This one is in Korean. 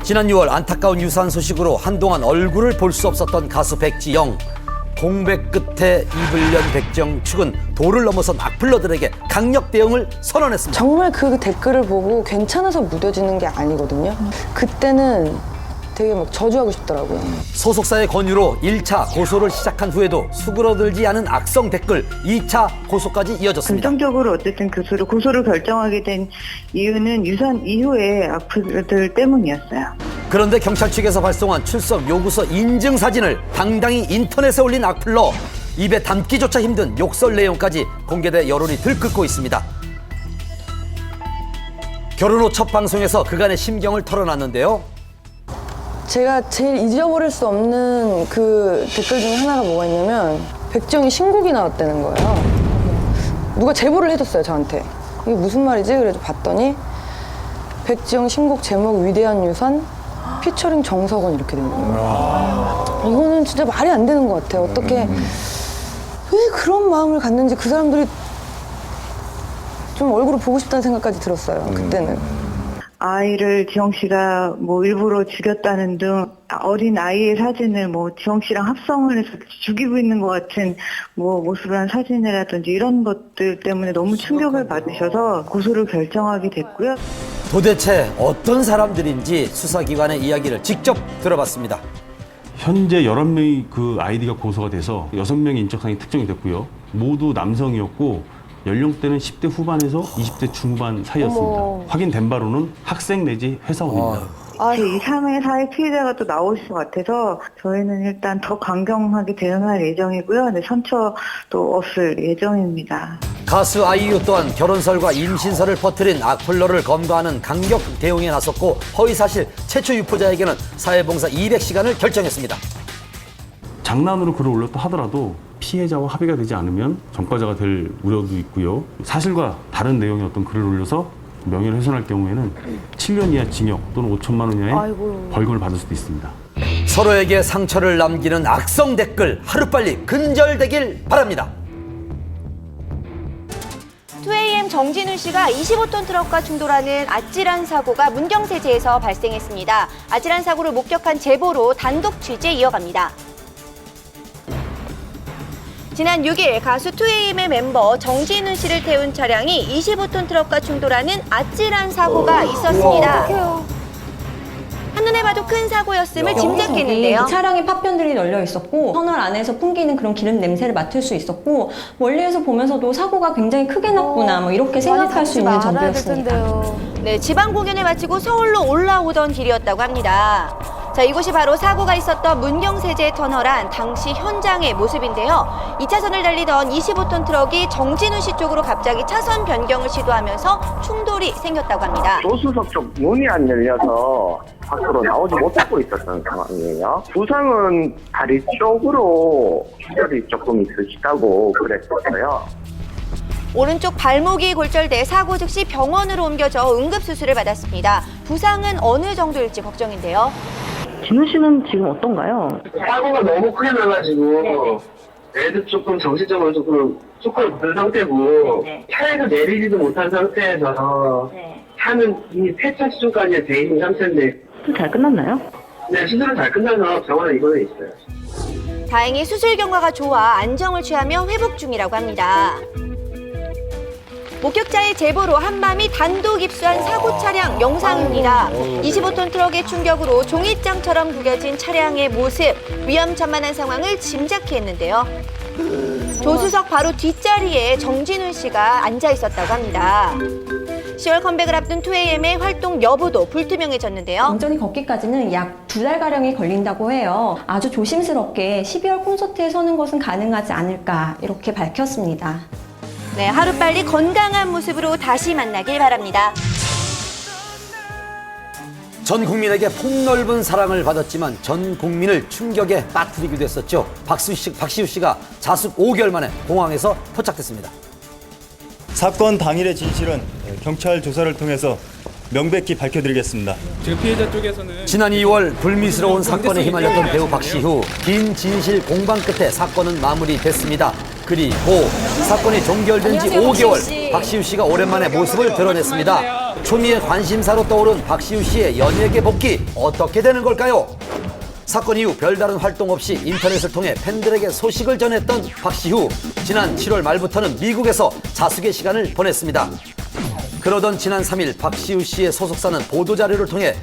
지난 6월 안타까운 유산 소식으로 한동안 얼굴을 볼 수 없었던 가수 백지영. 공백 끝에 입을 연 백지영 측은 도를 넘어선 악플러들에게 강력 대응을 선언했습니다. 정말 그 댓글을 보고 괜찮아서 무뎌지는 게 아니거든요. 그때는 되게 막 저주하고 싶더라고요. 소속사의 권유로 1차 고소를 시작한 후에도 수그러들지 않은 악성 댓글 2차 고소까지 이어졌습니다. 긍정적으로 어쨌든 고소를 결정하게 된 이유는 유산 이후의 악플들 때문이었어요. 그런데 경찰 측에서 발송한 출석 요구서 인증 사진을 당당히 인터넷에 올린 악플러. 입에 담기조차 힘든 욕설 내용까지 공개돼 여론이 들끓고 있습니다. 결혼 후 첫 방송에서 그간의 심경을 털어놨는데요. 제가 제일 잊어버릴 수 없는 그 댓글 중에 하나가 뭐가 있냐면 백지영이 신곡이 나왔다는 거예요. 누가 제보를 해줬어요, 저한테. 이게 무슨 말이지? 그래서 봤더니 백지영 신곡 제목 위대한 유산 피처링 정석원 이렇게 된 거예요. 이거는 진짜 말이 안 되는 것 같아요. 어떻게 왜 그런 마음을 갖는지 그 사람들이 좀 얼굴을 보고 싶다는 생각까지 들었어요. 그때는. 아이를 지영 씨가 뭐 일부러 죽였다는 등 어린 아이의 사진을 뭐 지영 씨랑 합성을 해서 죽이고 있는 것 같은 뭐 모습을 한 사진이라든지 이런 것들 때문에 너무 충격을 받으셔서 고소를 결정하게 됐고요. 도대체 어떤 사람들인지 수사기관의 이야기를 직접 들어봤습니다. 현재 11명이 그 아이디가 고소가 돼서 6명의 인적사항이 특정이 됐고요. 모두 남성이었고 연령대는 10대 후반에서 20대 중후반 사이였습니다. 어머. 확인된 바로는 학생 내지 회사원입니다. 제2, 3의 사회 피해자가 또 나오실 것 같아서 저희는 일단 더 강경하게 대응할 예정이고요. 네, 선처도 없을 예정입니다. 가수 아이유 또한 결혼설과 임신설을 퍼뜨린 악플러를 검거하는 강력 대응에 나섰고 허위사실 최초 유포자에게는 사회봉사 200시간을 결정했습니다. 장난으로 글을 올렸다 하더라도 피해자와 합의가 되지 않으면 전과자가 될 우려도 있고요. 사실과 다른 내용의 어떤 글을 올려서 명예를 훼손할 경우에는 7년 이하 징역 또는 5천만 원 이하의 벌금을 받을 수도 있습니다. 서로에게 상처를 남기는 악성 댓글 하루빨리 근절되길 바랍니다. 2AM 정진훈 씨가 25톤 트럭과 충돌하는 아찔한 사고가 문경세제에서 발생했습니다. 아찔한 사고를 목격한 제보로 단독 취재 이어갑니다. 지난 6일 가수 2AM의 멤버 정진훈 씨를 태운 차량이 25톤 트럭과 충돌하는 아찔한 사고가 있었습니다. 한눈에 봐도 큰 사고였음을 짐작했는데요. 차량에 파편들이 널려 있었고 터널 안에서 풍기는 그런 기름 냄새를 맡을 수 있었고 멀리에서 보면서도 사고가 굉장히 크게 났구나 뭐 이렇게 생각할 수 있는 정도였습니다. 네, 지방 공연을 마치고 서울로 올라오던 길이었다고 합니다. 자, 이곳이 바로 사고가 있었던 문경세제 터널 안 당시 현장의 모습인데요. 2차선을 달리던 25톤 트럭이 정진훈 씨 쪽으로 갑자기 차선 변경을 시도하면서 충돌이 생겼다고 합니다. 조수석 쪽 문이 안 열려서 밖으로 나오지 못하고 있었던 상황이에요. 부상은 다리 쪽으로 출혈이 조금 있으시다고 그랬었어요. 오른쪽 발목이 골절돼 사고 즉시 병원으로 옮겨져 응급수술을 받았습니다. 부상은 어느 정도일지 걱정인데요. 진우 씨는 지금 어떤가요? 사고가 너무 크게 나가지고 애도 조금 정신적으로 조금 그런 상태고 차에서 내리지도 못한 상태에서 차는 이미 폐차 수준까지 돼 있는 상태인데 잘 끝났나요? 네, 수술은 잘 끝나서 병원에 입원해 있어요. 다행히 수술 경과가 좋아 안정을 취하며 회복 중이라고 합니다. 목격자의 제보로 한밤이 단독 입수한 사고 차량 영상입니다. 25톤 트럭의 충격으로 종이장처럼 구겨진 차량의 모습, 위험천만한 상황을 짐작했는데요. 조수석 바로 뒷자리에 정진훈 씨가 앉아 있었다고 합니다. 10월 컴백을 앞둔 2AM의 활동 여부도 불투명해졌는데요. 완전히 걷기까지는 약 2달가량이 걸린다고 해요. 아주 조심스럽게 12월 콘서트에 서는 것은 가능하지 않을까 이렇게 밝혔습니다. 네, 하루빨리 건강한 모습으로 다시 만나길 바랍니다. 전 국민에게 폭넓은 사랑을 받았지만 전 국민을 충격에 빠뜨리기도 했었죠. 박시우 씨가 자숙 5개월 만에 공항에서 포착됐습니다. 사건 당일의 진실은 경찰 조사를 통해서 명백히 밝혀드리겠습니다. 지금 피해자 쪽에서는 지난 2월 불미스러운 사건에 휘말렸던 배우 박시우. 긴 진실 공방 끝에 사건은 마무리됐습니다. 그리고 사건이 종결된 지 5개월, 박시우 씨가 오랜만에 모습을 드러냈습니다. 초미의 관심사로 떠오른 박시우 씨의 연예계 복귀 어떻게 되는 걸까요? 사건 이후 별다른 활동 없이 인터넷을 통해 팬들에게 소식을 전했던 박시우. 지난 7월 말부터는 미국에서 자숙의 시간을 보냈습니다. 그러던 지난 3일 박시우 씨의 소속사는 보도자료를 통해